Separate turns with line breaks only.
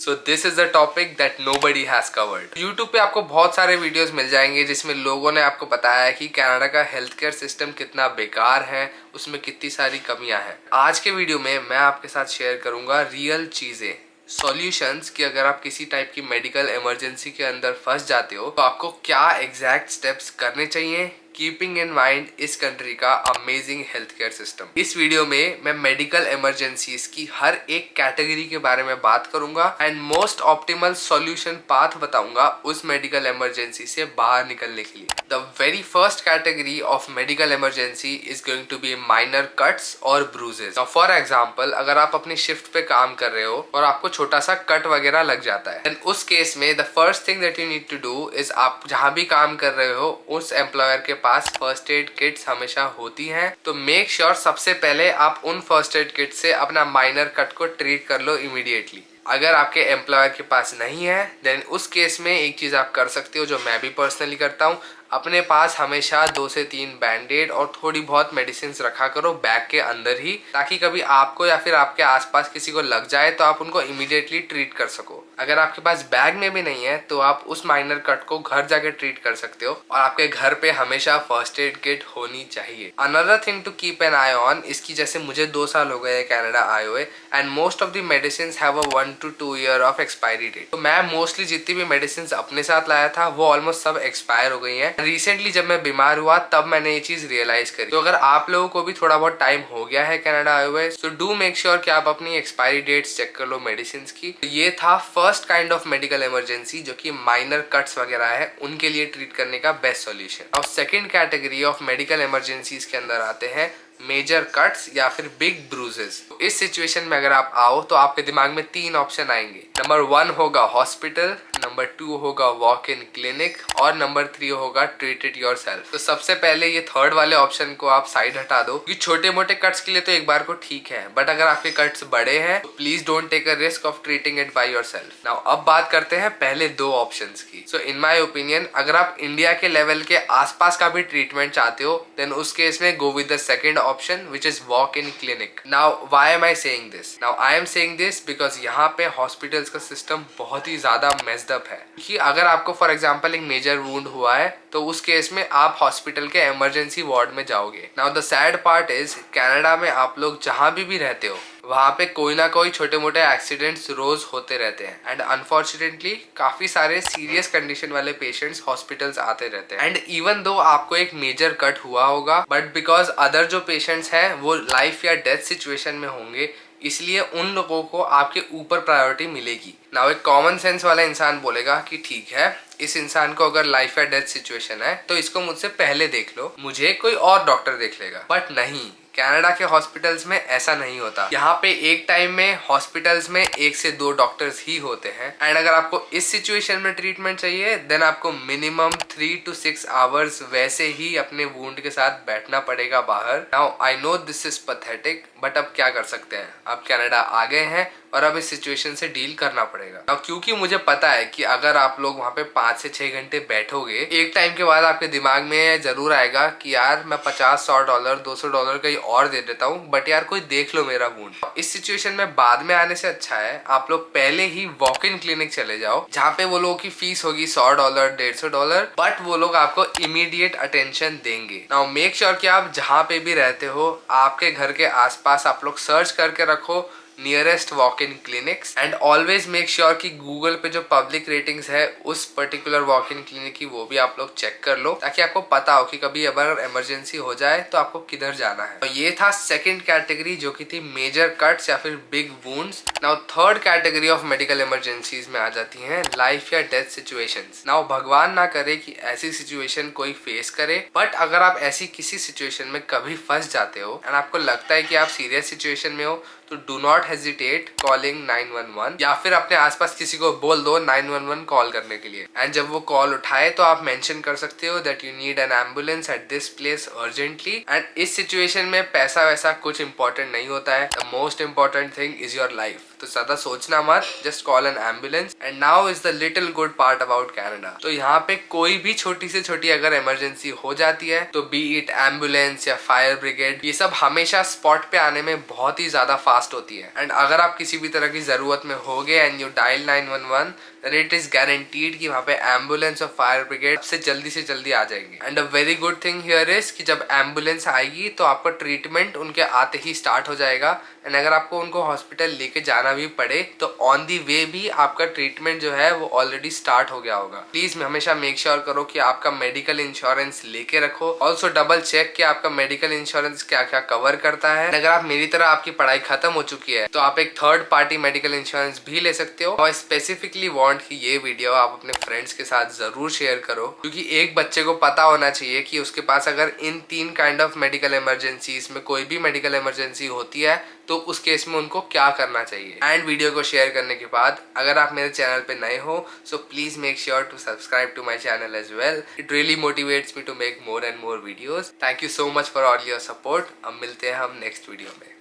So this is the topic that nobody has covered. YouTube पे आपको बहुत सारे वीडियोस मिल जाएंगे जिसमें लोगों ने आपको बताया है कि कनाडा का हेल्थ केयर सिस्टम कितना बेकार है, उसमें कितनी सारी कमियां हैं। आज के वीडियो में मैं आपके साथ शेयर करूंगा रियल चीजें, सॉल्यूशंस कि अगर आप किसी टाइप की मेडिकल इमरजेंसी के अंदर फंस जाते हो तो आपको क्या एग्जैक्ट स्टेप्स करने चाहिए, कीपिंग इन माइंड इस कंट्री का अमेजिंग हेल्थ केयर सिस्टम। इस वीडियो में मैं मेडिकल इमरजेंसीज की हर एक कैटेगरी के बारे में बात करूंगा and most optimal solution path बताऊंगा उस मेडिकल इमरजेंसी से बाहर निकलने के लिए। The very first category of medical emergency is going to be minor cuts और ब्रूजेस। फॉर एग्जाम्पल, अगर आप अपनी शिफ्ट पे काम कर रहे हो और आपको छोटा सा कट वगैरह लग जाता है, उस केस में the first thing that you need to do is, आप जहां भी काम कर रहे हो उस एम्प्लॉयर के पास फर्स्ट एड किट्स हमेशा होती हैं, तो मेक श्योर सबसे पहले आप उन फर्स्ट एड किट से अपना माइनर कट को ट्रीट कर लो इमीडिएटली। अगर आपके एम्प्लॉयर के पास नहीं है देन उस केस में एक चीज आप कर सकते हो जो मैं भी पर्सनली करता हूँ, अपने पास हमेशा 2 से 3 बैंडेड और थोड़ी बहुत मेडिसिन रखा करो बैग के अंदर ही, ताकि कभी आपको या फिर आपके आसपास किसी को लग जाए तो आप उनको इमीडिएटली ट्रीट कर सको। अगर आपके पास बैग में भी नहीं है तो आप उस माइनर कट को घर जाके ट्रीट कर सकते हो और आपके घर पे हमेशा फर्स्ट एड किट होनी चाहिए। Another thing to keep an eye on, इसकी जैसे मुझे 2 साल हो गए कनाडा आए हुए and most of the medicine have a 1 to 2 year of expiry date. तो मैं मोस्टली जितनी भी मेडिसिन अपने साथ लाया था वो ऑलमोस्ट सब एक्सपायर हो गई है। रिसेंटली जब मैं बीमार हुआ तब मैंने ये चीज रियलाइज करी। तो अगर आप लोगों को भी थोड़ा बहुत टाइम हो गया है कनाडा आए हुए, तो डू मेक श्योर कि आप अपनी एक्सपायरी डेट्स चेक कर लो मेडिसिन की। तो ये था first kind of medical emergency जो कि माइनर कट्स वगैरह है उनके लिए ट्रीट करने का बेस्ट सॉल्यूशन। और second category of medical emergencies के अंदर आते हैं मेजर कट्स या फिर बिग ब्रूजेस। इस सिचुएशन में अगर आप आओ तो आपके दिमाग में 3 ऑप्शन आएंगे। नंबर 1 होगा हॉस्पिटल, नंबर 2 होगा वॉक इन क्लिनिक और नंबर 3 होगा ट्रीट इट योरसेल्फ। तो सबसे पहले ये थर्ड वाले ऑप्शन को आप साइड हटा दो, क्योंकि छोटे मोटे कट्स के लिए तो एक बार को ठीक है, बट अगर आपके कट्स बड़े हैं तो please don't take a risk of treating it by yourself. Now अब बात करते हैं पहले 2 ऑप्शंस की। सो इन माय ओपिनियन, अगर आप इंडिया के लेवल के आसपास का भी ट्रीटमेंट चाहते हो देन उस केस में go with the second option which is walk-in clinic. Now why am I saying this? Now I am saying this because यहाँ पे हॉस्पिटल्स का सिस्टम बहुत ही ज्यादा मेस्ड अप है। कि अगर आपको फॉर एग्जांपल एक मेजर वुंड हुआ है तो उस केस में आप हॉस्पिटल के इमरजेंसी वार्ड में जाओगे। Now the sad part is, Canada में आप लोग जहां भी रहते हो वहां पे कोई ना कोई छोटे मोटे एक्सीडेंट्स रोज होते रहते हैं एंड अनफॉर्चुनेटली काफी सारे सीरियस कंडीशन वाले पेशेंट्स हॉस्पिटल्स आते रहते हैं। एंड इवन दो आपको एक मेजर कट हुआ होगा बट बिकॉज अदर जो पेशेंट्स हैं वो लाइफ या डेथ सिचुएशन में होंगे, इसलिए उन लोगों को आपके ऊपर प्रायोरिटी मिलेगी। नाउ एक कॉमन सेंस वाला इंसान बोलेगा कि ठीक है, इस इंसान को अगर लाइफ या डेथ सिचुएशन है तो इसको मुझसे पहले देख लो, मुझे कोई और डॉक्टर देख लेगा। बट नहीं, कनाडा के हॉस्पिटल्स में ऐसा नहीं होता। यहाँ पे एक टाइम में हॉस्पिटल्स में 1 से 2 डॉक्टर्स ही होते हैं एंड अगर आपको इस सिचुएशन में ट्रीटमेंट चाहिए देन आपको मिनिमम 3 to 6 आवर्स वैसे ही अपने वुंड के साथ बैठना पड़ेगा बाहर। Now I know this is pathetic but अब क्या कर सकते हैं, अब कनाडा आ गए हैं और अब इस सिचुएशन से डील करना पड़ेगा। अब क्योंकि मुझे पता है कि अगर आप लोग वहाँ पे 5 से 6 घंटे बैठोगे, एक टाइम के बाद आपके दिमाग में जरूर आएगा कि यार मैं $50-100 $200 कहीं और दे देता हूँ बट यार कोई देख लो मेरा वुंड। इस सिचुएशन में बाद में आने से अच्छा है आप लोग पहले ही वॉक इन क्लिनिक चले जाओ, जहाँ पे वो लोगों की फीस होगी $100 $150 बट वो लोग आपको इमीडिएट अटेंशन देंगे। नाउ मेक श्योर कि आप जहाँ पे भी रहते हो आपके घर के आसपास आप लोग सर्च करके रखो nearest walk in clinics and always make sure कि गूगल पे जो पब्लिक रेटिंग्स है उस पर्टिकुलर वॉक इन क्लिनिक की वो भी आप लोग चेक कर लो, ताकि आपको पता हो कि कभी अगर इमरजेंसी हो जाए तो आपको किधर जाना है। तो ये था सेकंड कैटेगरी जो कि थी मेजर कट्स या फिर big wounds. Now third category of medical emergencies में आ जाती हैं लाइफ या डेथ सिचुएशंस। नाउ भगवान ना करे कि ऐसी सिचुएशन कोई फेस करे, बट अगर आप ऐसी किसी सिचुएशन में कभी फंस जाते हो एंड आपको लगता है कि आप सीरियस सिचुएशन में हो तो डू नॉट हेजिटेट कॉलिंग 911 या फिर अपने आसपास किसी को बोल दो 911 कॉल करने के लिए। एंड जब वो कॉल उठाए तो आप मेंशन कर सकते हो that you need an ambulance at this place urgently. And इस सिचुएशन में पैसा वैसा कुछ इंपॉर्टेंट नहीं होता है, the most important thing is your life. तो ज्यादा सोचना मत, just call N ambulance. And now is the little good part about Canada. तो यहाँ पे कोई भी छोटी से छोटी अगर इमरजेंसी हो जाती है तो बी इट एम्बुलेंस या फायर ब्रिगेड, ये सब हमेशा स्पॉट पे आने में बहुत ही ज्यादा फास्ट होती है। एंड अगर आप किसी भी तरह की जरूरत में हो गए and you dial 911, then it is guaranteed कि वहाँ पे एम्बुलेंस और फायर ब्रिगेड से जल्दी आ जाएंगे। And a very good thing here is कि जब एम्बुलेंस आएगी तो आपका ट्रीटमेंट उनके आते ही स्टार्ट हो जाएगा। एंड अगर आपको उनको हॉस्पिटल लेके जाना भी पड़े तो ऑन दी वे भी आपका ट्रीटमेंट जो है वो ऑलरेडी स्टार्ट हो गया होगा। प्लीज हमेशा मेक श्योर करो कि आपका मेडिकल इंश्योरेंस लेके रखो। ऑल्सो डबल चेक कि आपका मेडिकल इंश्योरेंस क्या क्या कवर करता है। अगर आप मेरी तरह आपकी पढ़ाई खत्म हो चुकी है तो आप एक थर्ड पार्टी मेडिकल इंश्योरेंस भी ले सकते हो। और स्पेसिफिकली वांट कि ये वीडियो आप अपने फ्रेंड्स के साथ जरूर शेयर करो, क्योंकि एक बच्चे को पता होना चाहिए कि उसके पास अगर इन 3 काइंड ऑफ मेडिकल इमरजेंसीज में कोई भी मेडिकल इमरजेंसी होती है तो उस केस में उनको क्या करना चाहिए। एंड वीडियो को शेयर करने के बाद अगर आप मेरे चैनल पे नए हो so please make sure to subscribe to my channel as well. It really motivates me to make more and more videos. Thank you so much for all your support. अब मिलते हैं हम नेक्स्ट वीडियो में।